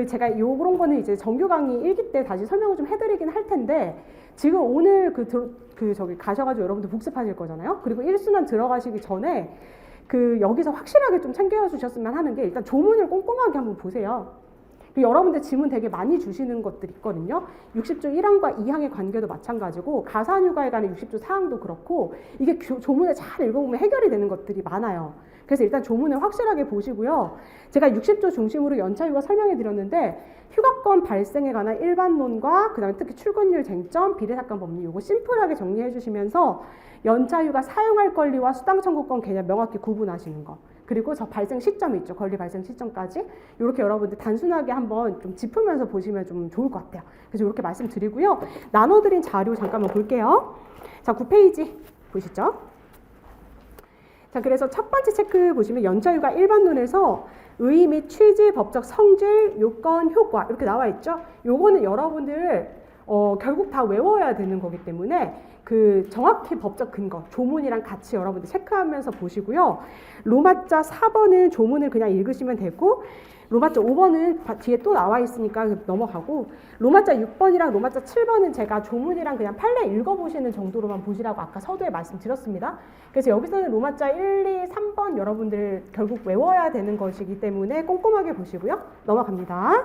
제가 요런 거는 이제 정규 강의 1기 때 다시 설명을 좀 해드리긴 할 텐데 지금 오늘 저기 가셔가지고 여러분들 복습하실 거잖아요. 그리고 1순환 들어가시기 전에 여기서 확실하게 좀 챙겨주셨으면 하는 게 일단 조문을 꼼꼼하게 한번 보세요. 여러분들 질문 되게 많이 주시는 것들이 있거든요. 60조 1항과 2항의 관계도 마찬가지고 가산휴가에 관한 60조 4항도 그렇고 이게 조문을 잘 읽어보면 해결이 되는 것들이 많아요. 그래서 일단 조문을 확실하게 보시고요. 제가 60조 중심으로 연차휴가 설명해 드렸는데 휴가권 발생에 관한 일반론과 그다음에 특히 출근율 쟁점, 비례사건 법리 이거 심플하게 정리해 주시면서 연차휴가 사용할 권리와 수당 청구권 개념 명확히 구분하시는 거. 그리고 저 발생 시점이 있죠. 권리 발생 시점까지. 이렇게 여러분들 단순하게 한번 좀 짚으면서 보시면 좀 좋을 것 같아요. 그래서 이렇게 말씀드리고요. 나눠드린 자료 잠깐만 볼게요. 자, 9페이지 보시죠. 자, 그래서 첫 번째 체크 보시면 연차휴가 일반론에서 의의 및 취지, 법적 성질, 요건, 효과 이렇게 나와 있죠. 요거는 여러분들 결국 다 외워야 되는 거기 때문에 정확히 법적 근거, 조문이랑 같이 여러분들 체크하면서 보시고요. 로마자 4번은 조문을 그냥 읽으시면 되고 로마자 5번은 뒤에 또 나와 있으니까 넘어가고 로마자 6번이랑 로마자 7번은 제가 조문이랑 그냥 판례 읽어보시는 정도로만 보시라고 아까 서두에 말씀드렸습니다. 그래서 여기서는 로마자 1, 2, 3번 여러분들 결국 외워야 되는 것이기 때문에 꼼꼼하게 보시고요. 넘어갑니다.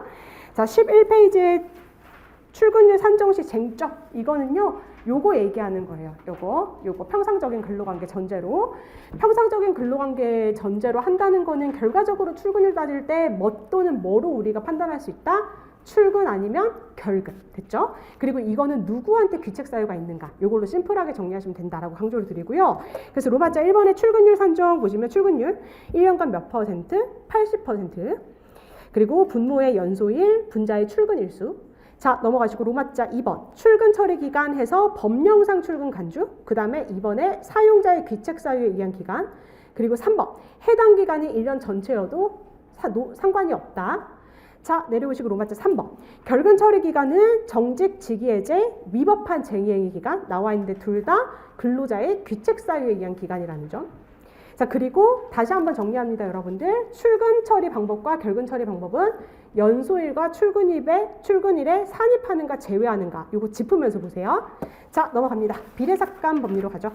자, 11페이지에 출근율 산정시 쟁점 이거는요. 요거 얘기하는 거예요. 요거 평상적인 근로관계 전제로 평상적인 근로관계 전제로 한다는 거는 결과적으로 출근율 따질 때 뭐 또는 뭐로 우리가 판단할 수 있다? 출근 아니면 결근. 됐죠? 그리고 이거는 누구한테 귀책 사유가 있는가? 요걸로 심플하게 정리하시면 된다라고 강조를 드리고요. 그래서 로마자 1번의 출근율 산정 보시면 출근율 1년간 몇 %? 80%. 그리고 분모의 연소일, 분자의 출근 일수. 자, 넘어가시고 로마자 2번 출근 처리 기간 해서 법령상 출근 간주, 그 다음에 2번에 사용자의 귀책 사유에 의한 기간, 그리고 3번 해당 기간이 1년 전체여도 상관이 없다. 자, 내려오시고 로마자 3번 결근 처리 기간은 정직 직위해제 위법한 쟁의행위 기간 나와 있는데 둘 다 근로자의 귀책 사유에 의한 기간이라는 점. 자, 그리고 다시 한번 정리합니다, 여러분들. 출근 처리 방법과 결근 처리 방법은 연소일과 출근일에 산입하는가 제외하는가 요거 짚으면서 보세요. 자, 넘어갑니다. 비례삭감 법리로 가죠.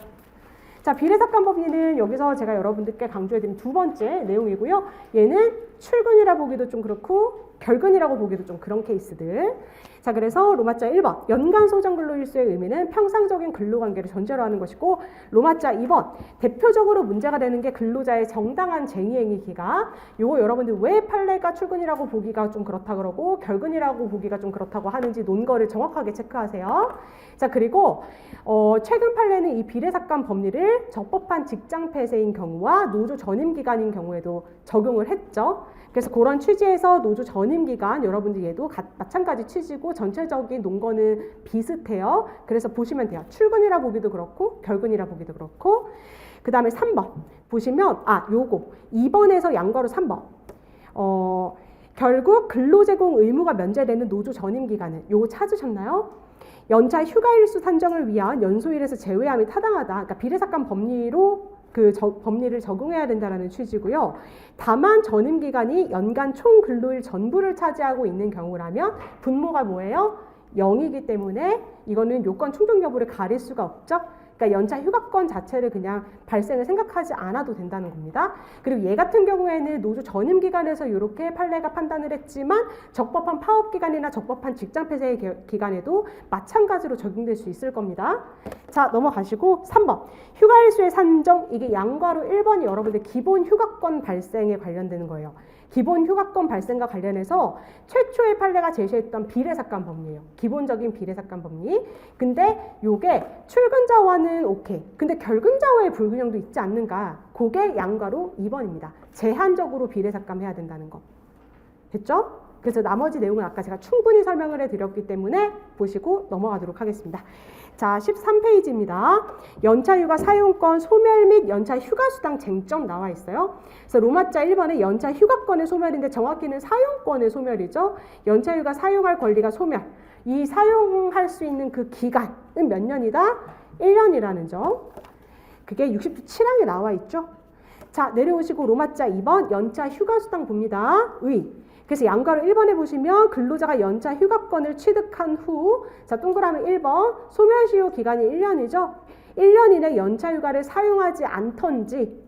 자, 비례삭감 법리는 여기서 제가 여러분들께 강조해드린 두 번째 내용이고요. 얘는 출근이라 보기도 좀 그렇고 결근이라고 보기도 좀 그런 케이스들. 자, 그래서 로마자 1번 연간 소정 근로일수의 의미는 평상적인 근로관계를 전제로 하는 것이고 로마자 2번 대표적으로 문제가 되는 게 근로자의 정당한 쟁의행위 기간. 요거 여러분들 왜 판례가 출근이라고 보기가 좀 그렇다 그러고 결근이라고 보기가 좀 그렇다고 하는지 논거를 정확하게 체크하세요. 자, 그리고 최근 판례는 이 비례삭감 법리를 적법한 직장 폐쇄인 경우와 노조 전임 기간인 경우에도 적용을 했죠. 그래서 그런 취지에서 노조 전임 기간 여러분들 얘도 마찬가지 취지고 전체적인 논거는 비슷해요. 그래서 보시면 돼요. 출근이라 보기도 그렇고 결근이라 보기도 그렇고 그 다음에 3번 보시면 요거 2번에서 양가로 3번 결국 근로제공 의무가 면제되는 노조 전임 기간은 요거 찾으셨나요? 연차 휴가일수 산정을 위한 연소일에서 제외함이 타당하다. 그러니까 비례삭감 법리로 법리를 적용해야 된다는 취지고요. 다만 전임 기간이 연간 총 근로일 전부를 차지하고 있는 경우라면 분모가 뭐예요? 0이기 때문에 이거는 요건 충족 여부를 가릴 수가 없죠. 그러니까 연차 휴가권 자체를 그냥 발생을 생각하지 않아도 된다는 겁니다. 그리고 얘 같은 경우에는 노조 전임 기간에서 이렇게 판례가 판단을 했지만 적법한 파업 기간이나 적법한 직장 폐쇄 기간에도 마찬가지로 적용될 수 있을 겁니다. 자, 넘어가시고 3번. 휴가일수의 산정. 이게 양과로 1번이 여러분들 기본 휴가권 발생에 관련되는 거예요. 기본 휴가권 발생과 관련해서 최초의 판례가 제시했던 비례삭감 법리예요. 기본적인 비례삭감 법리. 근데 요게 출근자와는 오케이. 근데 결근자와의 불균형도 있지 않는가? 그게 양과로 2번입니다. 제한적으로 비례삭감 해야 된다는 거. 됐죠? 그래서 나머지 내용은 아까 제가 충분히 설명을 해드렸기 때문에 보시고 넘어가도록 하겠습니다. 자, 13페이지입니다. 연차휴가 사용권 소멸 및 연차휴가수당 쟁점 나와 있어요. 그래서 로마자 1번에 연차휴가권의 소멸인데 정확히는 사용권의 소멸이죠. 연차휴가 사용할 권리가 소멸. 이 사용할 수 있는 그 기간은 몇 년이다? 1년이라는 점. 그게 67항에 나와 있죠. 자, 내려오시고 로마자 2번 연차휴가수당 봅니다. 그래서 양가로 1번에 보시면 근로자가 연차 휴가권을 취득한 후, 자, 동그라미 1번, 소멸시효 기간이 1년이죠. 1년 이내 연차 휴가를 사용하지 않던지,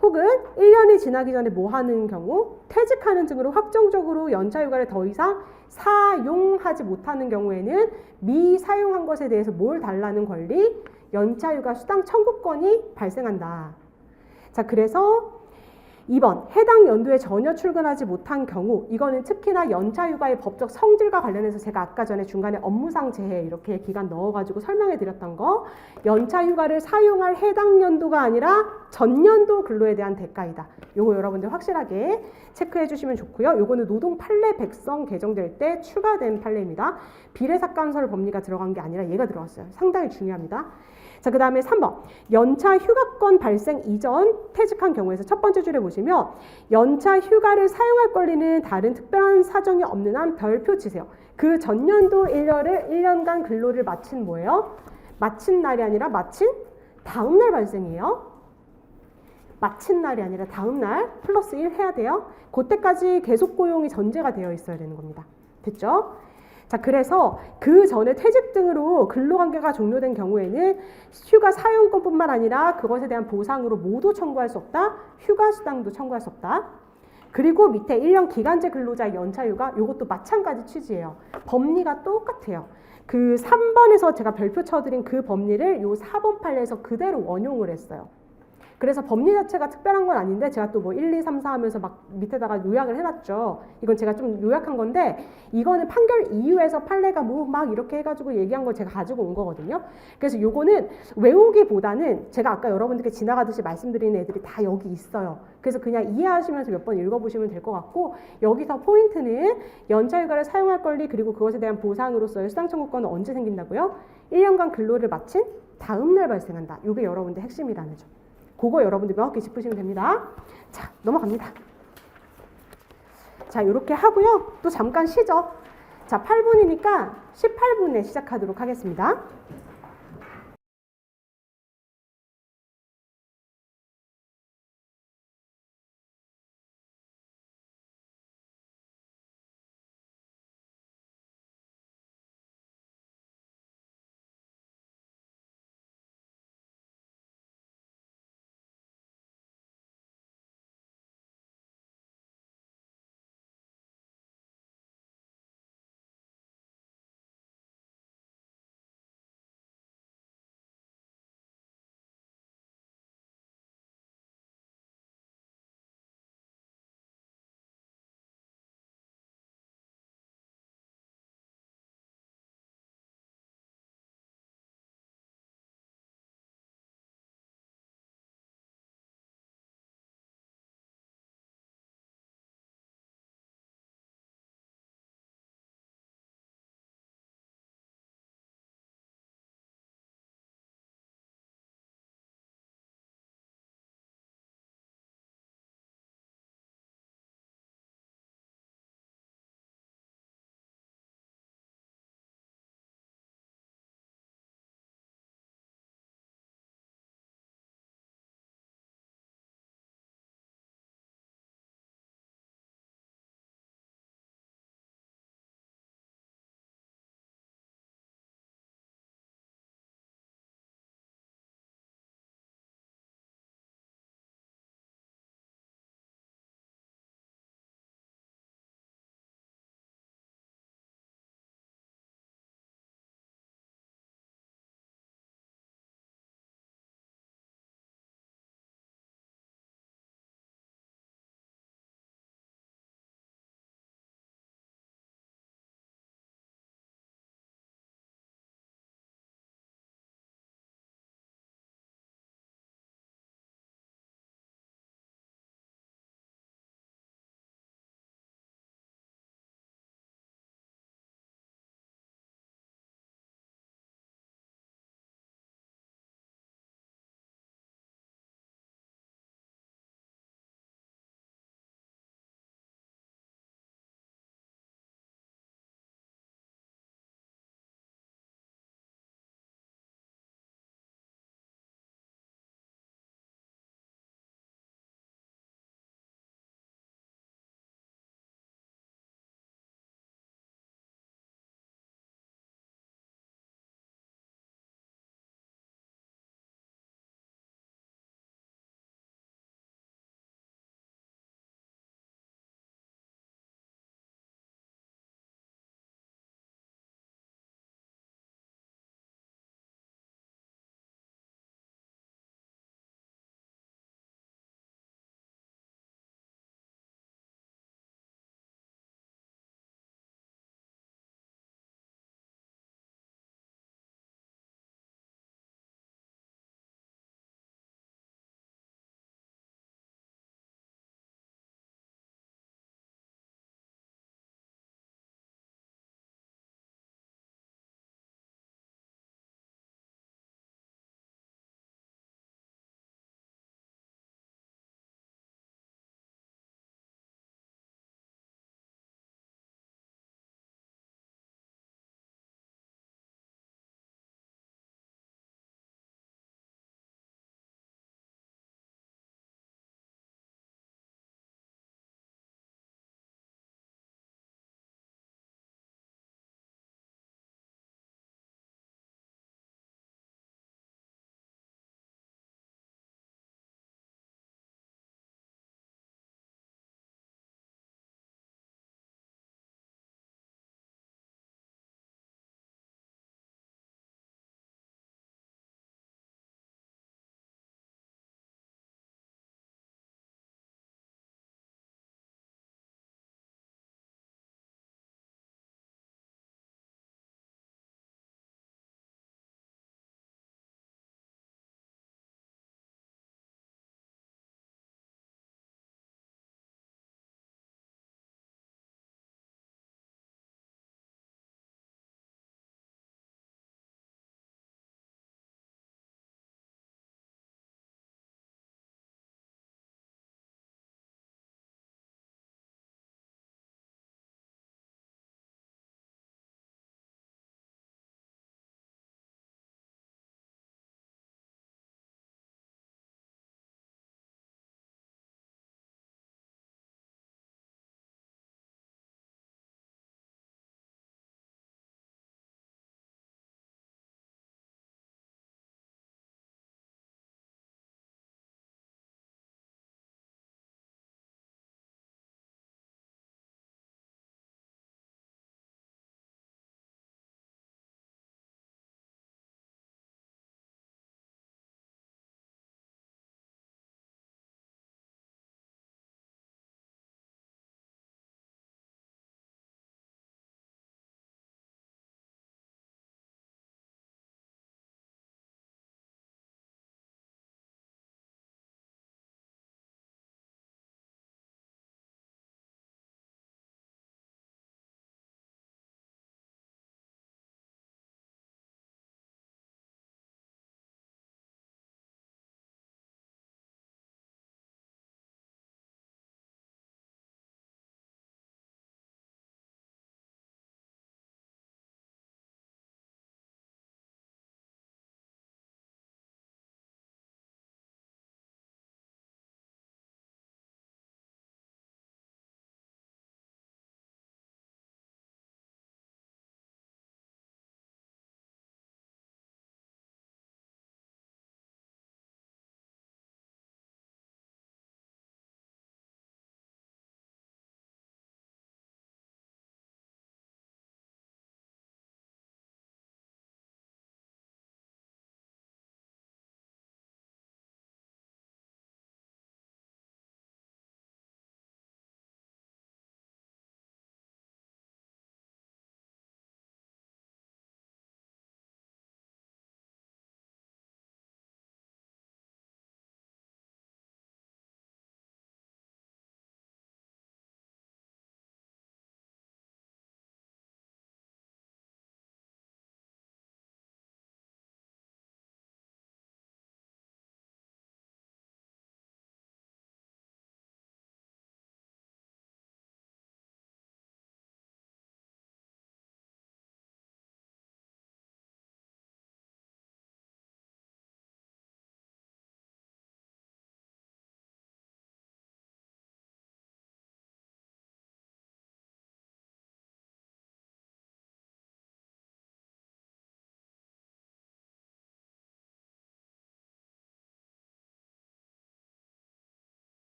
혹은 1년이 지나기 전에 뭐 하는 경우? 퇴직하는 등으로 확정적으로 연차 휴가를 더 이상 사용하지 못하는 경우에는 미사용한 것에 대해서 뭘 달라는 권리? 연차 휴가 수당 청구권이 발생한다. 자, 그래서 2번, 해당 연도에 전혀 출근하지 못한 경우, 이거는 특히나 연차휴가의 법적 성질과 관련해서 제가 아까 전에 중간에 업무상 재해 이렇게 기간 넣어가지고 설명해 드렸던 거, 연차휴가를 사용할 해당 연도가 아니라 전년도 근로에 대한 대가이다. 요거 여러분들 확실하게 체크해 주시면 좋고요. 요거는 노동 판례 백성 개정될 때 추가된 판례입니다. 비례삭감설 법리가 들어간 게 아니라 얘가 들어갔어요. 상당히 중요합니다. 자, 그 다음에 3번. 연차 휴가권 발생 이전 퇴직한 경우에서 첫 번째 줄에 보시면 연차 휴가를 사용할 권리는 다른 특별한 사정이 없는 한 별표 치세요. 그 전년도 1년간 근로를 마친 뭐예요? 마친 날이 아니라 마친 다음 날 발생이에요. 마친 날이 아니라 다음 날 플러스 1 해야 돼요. 그때까지 계속 고용이 전제가 되어 있어야 되는 겁니다. 됐죠? 자, 그래서 그 전에 퇴직 등으로 근로관계가 종료된 경우에는 휴가 사용권뿐만 아니라 그것에 대한 보상으로 모두 청구할 수 없다. 휴가수당도 청구할 수 없다. 그리고 밑에 1년 기간제 근로자 연차휴가, 이것도 마찬가지 취지예요. 법리가 똑같아요. 그 3번에서 제가 별표 쳐드린 그 법리를 요 4번 판례에서 그대로 원용을 했어요. 그래서 법리 자체가 특별한 건 아닌데 제가 또 뭐 1, 2, 3, 4 하면서 막 밑에다가 요약을 해놨죠. 이건 제가 좀 요약한 건데 이거는 판결 이후에서 판례가 뭐 막 이렇게 해가지고 얘기한 걸 제가 가지고 온 거거든요. 그래서 요거는 외우기보다는 제가 아까 여러분들께 지나가듯이 말씀드리는 애들이 다 여기 있어요. 그래서 그냥 이해하시면서 몇 번 읽어보시면 될 것 같고, 여기서 포인트는 연차휴가를 사용할 권리 그리고 그것에 대한 보상으로서의 수당 청구권은 언제 생긴다고요? 1년간 근로를 마친 다음 날 발생한다. 이게 여러분들 핵심이라는 점. 그거 여러분들 명확히 짚으시면 됩니다. 자, 넘어갑니다. 자, 이렇게 하고요. 또 잠깐 쉬죠. 자, 8분이니까 18분에 시작하도록 하겠습니다.